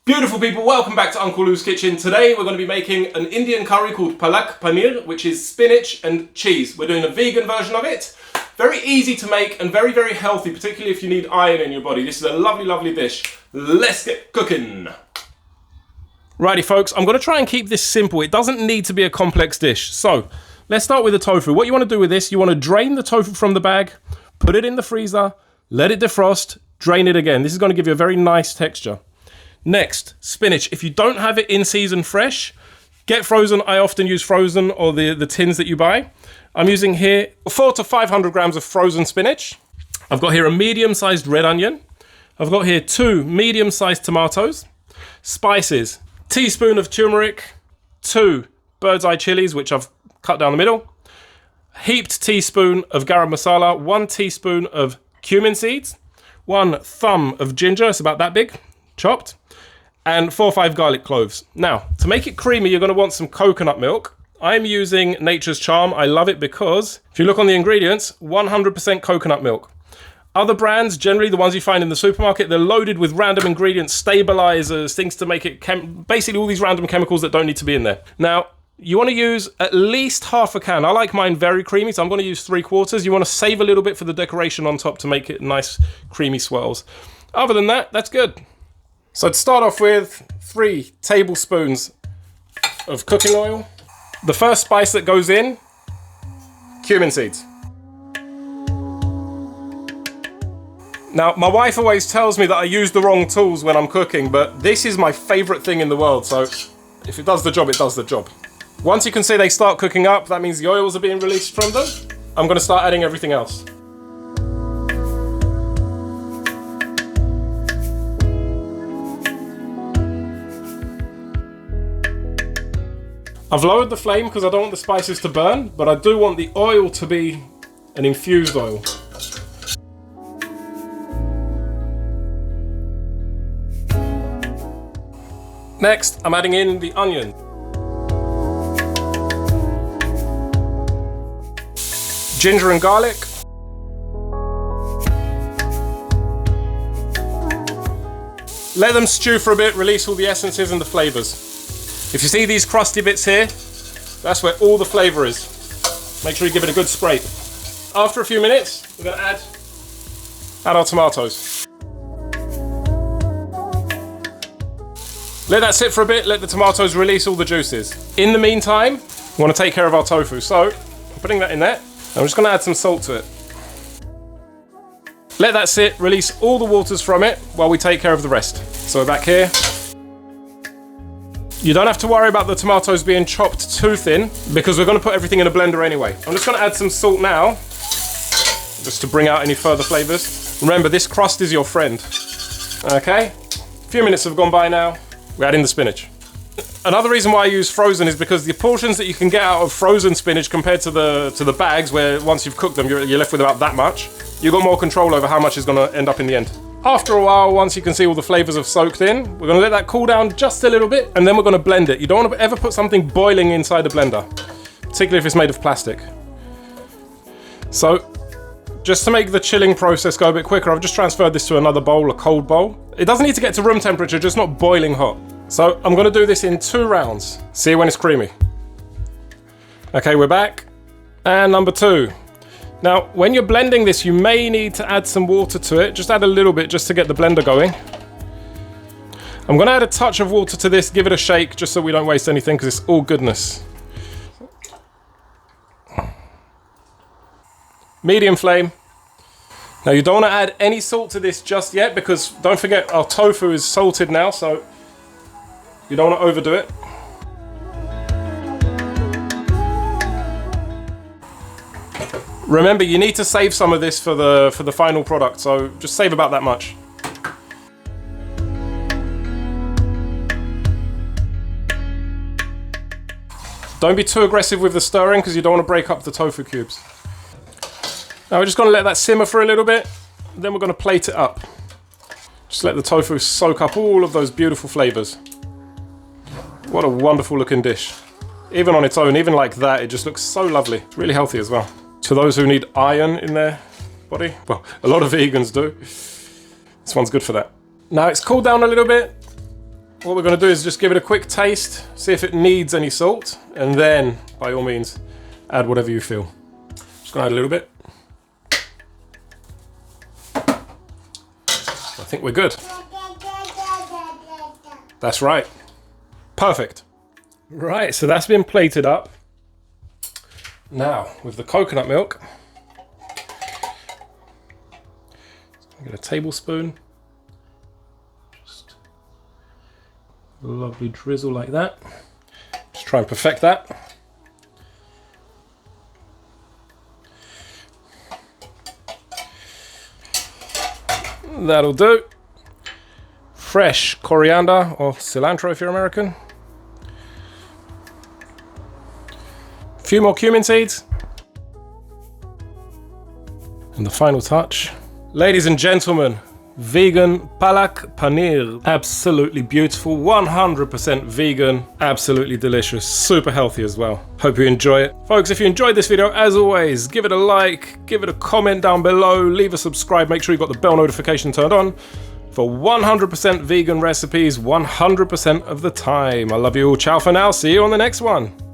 Beautiful people, welcome back to Uncle Lou's Kitchen. Today we're going to be making an Indian curry called Palak Paneer, which is spinach and cheese. We're doing a vegan version of it. Very easy to make and very, very healthy, particularly if you need iron in your body. This is a lovely, lovely dish. Let's get cooking. Righty folks, I'm going to try and keep this simple. It doesn't need to be a complex dish. So, let's start with the tofu. What you want to do with this, you want to drain the tofu from the bag, put it in the freezer, let it defrost, drain it again. This is going to give you a very nice texture. Next, spinach. If you don't have it in season fresh, get frozen. I often use frozen or the tins that you buy. I'm using here 400 to 500 grams of frozen spinach. I've got here a medium-sized red onion. I've got here 2 medium-sized tomatoes. Spices, teaspoon of turmeric, 2 bird's eye chilies, which I've cut down the middle. Heaped teaspoon of Garam Masala, 1 teaspoon of cumin seeds, 1 thumb of ginger, it's about that big, chopped, and 4 or 5 garlic cloves. Now, to make it creamy, you're going to want some coconut milk. I'm using Nature's Charm. I love it because, if you look on the ingredients, 100% coconut milk. Other brands, generally the ones you find in the supermarket, they're loaded with random ingredients, stabilizers, things to make it, basically all these random chemicals that don't need to be in there. Now, you want to use at least half a can. I like mine very creamy, so I'm going to use 3/4. You want to save a little bit for the decoration on top to make it nice, creamy swirls. Other than that, that's good. So to start off with, 3 tablespoons of cooking oil. The first spice that goes in, cumin seeds. Now, my wife always tells me that I use the wrong tools when I'm cooking, but this is my favorite thing in the world, so if it does the job, it does the job. Once you can see they start cooking up, that means the oils are being released from them. I'm going to start adding everything else. I've lowered the flame because I don't want the spices to burn, but I do want the oil to be an infused oil. Next, I'm adding in the onion. Ginger and garlic. Let them stew for a bit, release all the essences and the flavors. If you see these crusty bits here, that's where all the flavor is. Make sure you give it a good scrape. After a few minutes, we're going to add our tomatoes. Let that sit for a bit, let the tomatoes release all the juices. In the meantime, we want to take care of our tofu. So, I'm putting that in there. I'm just going to add some salt to it. Let that sit, release all the waters from it while we take care of the rest. So we're back here. You don't have to worry about the tomatoes being chopped too thin because we're going to put everything in a blender anyway. I'm just going to add some salt now, just to bring out any further flavors. Remember, this crust is your friend. Okay, a few minutes have gone by now. We're adding the spinach. Another reason why I use frozen is because the portions that you can get out of frozen spinach compared to the bags, where once you've cooked them, you're left with about that much. You've got more control over how much is going to end up in the end. After a while, once you can see all the flavors have soaked in, we're going to let that cool down just a little bit, and then we're going to blend it. You don't want to ever put something boiling inside a blender, particularly if it's made of plastic. So, just to make the chilling process go a bit quicker, I've just transferred this to another bowl, a cold bowl. It doesn't need to get to room temperature, just not boiling hot. So, I'm going to do this in 2 rounds. See when it's creamy. Okay, we're back. And number 2. Now, when you're blending this, you may need to add some water to it. Just add a little bit just to get the blender going. I'm going to add a touch of water to this, give it a shake, just so we don't waste anything, because it's all goodness. Medium flame. Now, you don't want to add any salt to this just yet, because don't forget, our tofu is salted now, so you don't want to overdo it. Remember, you need to save some of this for the final product, so just save about that much. Don't be too aggressive with the stirring because you don't want to break up the tofu cubes. Now we're just going to let that simmer for a little bit, then we're going to plate it up. Just let the tofu soak up all of those beautiful flavors. What a wonderful looking dish. Even on its own, even like that, it just looks so lovely. It's really healthy as well. To those who need iron in their body, well, a lot of vegans do. This one's good for that. Now it's cooled down a little bit. what we're going to do is just give it a quick taste, see if it needs any salt, and then, by all means, add whatever you feel. Just going to add a little bit. I think we're good. That's right. Perfect. Right, so that's been plated up. Now, with the coconut milk, get a tablespoon. Just a lovely drizzle like that. Just try and perfect that. That'll do. Fresh coriander or cilantro if you're American. A few more cumin seeds. And the final touch. Ladies and gentlemen, vegan Palak Paneer. Absolutely beautiful, 100% vegan, absolutely delicious, super healthy as well. Hope you enjoy it. Folks, if you enjoyed this video, as always, give it a like, give it a comment down below, leave a subscribe, make sure you've got the bell notification turned on for 100% vegan recipes 100% of the time. I love you all. Ciao for now. See you on the next one.